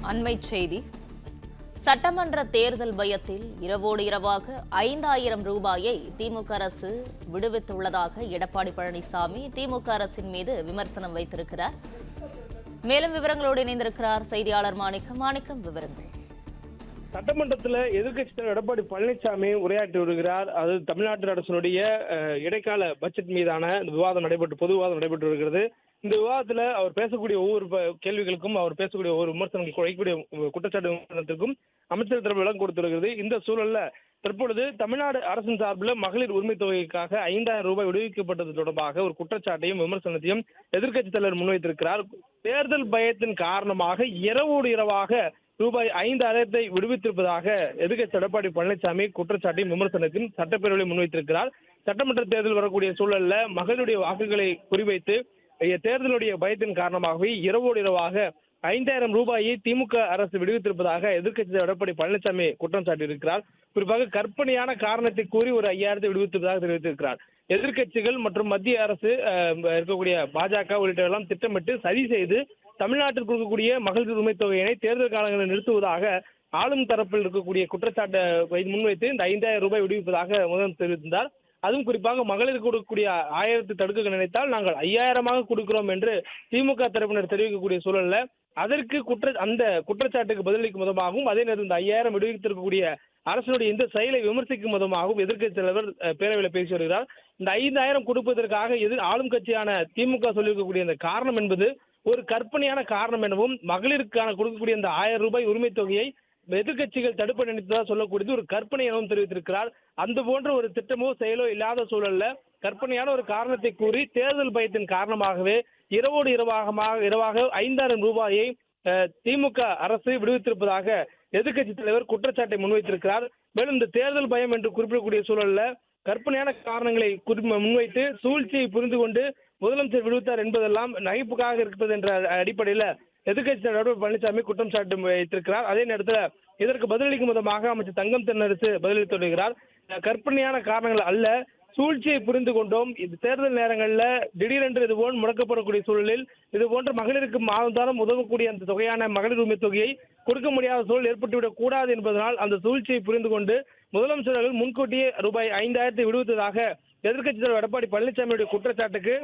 அண்மைச் செய்தி. சட்டமன்ற தேர்தல் பயத்தில் இரவோடு இரவாக 5,000 ரூபாயை திமுக அரசு விடுவித்துள்ளதாக எடப்பாடி பழனிசாமி திமுக அரசின் மீது விமர்சனம் வைத்திருக்கிறார். மேலும் விவரங்களோடு இணைந்திருக்கிறார் செய்தியாளர் மாணிக்கம். விவரங்கள். சட்டமன்றத்தில் எதிர்க்கட்சித் தலைவர் எடப்பாடி பழனிசாமி உரையாற்றி வருகிறார். அது தமிழ்நாட்டு அரசினுடைய இடைக்கால பட்ஜெட் மீதான பொது விவாதம் நடைபெற்று வருகிறது. இந்த விவாதத்தில் அவர் பேசக்கூடிய ஒவ்வொரு கேள்விகளுக்கும், அவர் பேசக்கூடிய ஒவ்வொரு விமர்சனங்களுக்கு, வைக்கக்கூடிய குற்றச்சாட்டு விமர்சனத்திற்கும் அமைச்சர் தரப்பு விளக்கம் கொடுத்து வருகிறது. இந்த சூழல்ல தற்பொழுது தமிழ்நாடு அரசின் சார்பில் மகளிர் உரிமை தொகைக்காக 5,000 ரூபாய் விடுவிக்கப்பட்டது தொடர்பாக ஒரு குற்றச்சாட்டையும் விமர்சனத்தையும் எதிர்க்கட்சித் தலைவர் முன்வைத்திருக்கிறார். தேர்தல் பயத்தின் காரணமாக இரவோடு இரவாக ரூபாய் 5,000 விடுவித்திருப்பதாக எதிர்க்கட்சி எடப்பாடி பழனிசாமி குற்றச்சாட்டையும் விமர்சனத்தையும் சட்டப்பேரவையில் முன்வைத்திருக்கிறார். சட்டமன்ற தேர்தல் வரக்கூடிய சூழல்ல மகளிருடைய வாக்குகளை குறிவைத்து தேர்தலுடைய பயத்தின் காரணமாகவே இரவோடு இரவாக 5,000 ரூபாயை திமுக அரசு விடுவித்திருப்பதாக எதிர்க்கட்சி எடப்பாடி பழனிசாமி குற்றம் சாட்டியிருக்கிறார். குறிப்பாக கற்பனையான காரணத்தை கூறி ஒரு 5,000 விடுவித்திருப்பதாக தெரிவித்திருக்கிறார். எதிர்க்கட்சிகள் மற்றும் மத்திய அரசு இருக்கக்கூடிய பாஜக உள்ளிட்டவெல்லாம் திட்டமிட்டு சதி செய்து தமிழ்நாட்டிற்கு இருக்கக்கூடிய மகளிர் உரிமை தொகையினை தேர்தல் காலங்களில் நிறுத்துவதாக ஆளும் தரப்பில் இருக்கக்கூடிய குற்றச்சாட்டை முன்வைத்து இந்த 5,000 ரூபாய் விடுவிப்பதாக முதலமைச்சர் தெரிவித்திருந்தார். அதுவும் குறிப்பாக மகளிருக்கு கொடுக்கக்கூடிய 1000 தடுக்க நினைத்தால் நாங்கள் 5,000 கொடுக்கிறோம் என்று திமுக தரப்பினர் தெரிவிக்கக்கூடிய சூழல்ல அதற்கு அந்த குற்றச்சாட்டுக்கு பதிலளிக்கும் விதமாகவும், அதே நேரம் இந்த 5,000 விடுவித்திருக்கக்கூடிய அரசுடைய இந்த செயலை விமர்சிக்கும் விதமாகவும் எதிர்க்கட்சி தலைவர் பேரவையில் பேசி வருகிறார். இந்த 5,000 கொடுப்பதற்காக ஆளும் கட்சியான திமுக சொல்லியிருக்கக்கூடிய இந்த காரணம் என்பது ஒரு கற்பனையான காரணம் எனவும், மகளிருக்கான கொடுக்கக்கூடிய இந்த 1000 ரூபாய் உரிமை தொகையை எதிர்கட்சிகள் தடுப்பு நினைத்ததாக சொல்லக்கூடியது ஒரு கற்பனை எனவும் தெரிவித்திருக்கிறார். அந்த போன்ற ஒரு திட்டமோ செயலோ இல்லாத சூழல்ல கற்பனையான ஒரு காரணத்தை கூறி தேர்தல் பயத்தின் காரணமாகவே இரவோடு இரவாக 5,000 ரூபாயை திமுக அரசு விடுவித்திருப்பதாக எதிர்க்கட்சி தலைவர் குற்றச்சாட்டை முன்வைத்திருக்கிறார். மேலும் இந்த தேர்தல் பயம் என்று குறிப்பிடக்கூடிய சூழல்ல கற்பனையான காரணங்களை முன்வைத்து சூழ்ச்சியை புரிந்து கொண்டு முதலமைச்சர் விடுவித்தார் என்பதெல்லாம் நகைப்புக்காக இருப்பது என்ற அடிப்படையில் எதிர்க்கட்சி தலைவர் பழனிசாமி குற்றம் சாட்டு வைத்திருக்கிறார். அதே நேரத்தில் இதற்கு பதிலளிக்கும் விதமாக அமைச்சர் தங்கம் தென்னரசு பதிலளித்து வருகிறார். கற்பனையான காரணங்கள் அல்ல, சூழ்ச்சியை புரிந்து கொண்டோம். இது தேர்தல் நேரங்களில் திடீரென்று இதுபோல் முடக்கப்படக்கூடிய சூழலில் இதுபோன்ற மகளிருக்கு மாதந்தாரம் உதவக்கூடிய அந்த தொகையான மகளிர் உரிமை தொகையை கொடுக்க முடியாத சூழல் ஏற்பட்டுவிடக் கூடாது என்பதனால் அந்த சூழ்ச்சியை புரிந்து கொண்டு முதலமைச்சர்கள் முன்கூட்டியே ரூபாய் 5,000 விடுவித்ததாக எதிர்க்கட்சி தலைவர் எடப்பாடி பழனிசாமியுடைய குற்றச்சாட்டுக்கு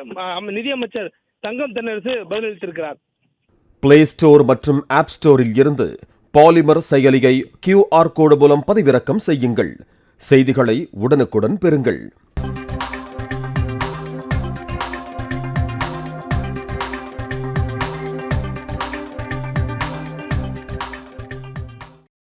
நிதியமைச்சர் தங்கம் தென்னரசு பதிலளித்திருக்கிறார். பிளே ஸ்டோர் மற்றும் ஆப் ஸ்டோரில் இருந்து பாலிமர் செயலியை QR கோடு மூலம் பதிவிறக்கம் செய்யுங்கள். செய்திகளை உடனுக்குடன் பெறுங்கள்.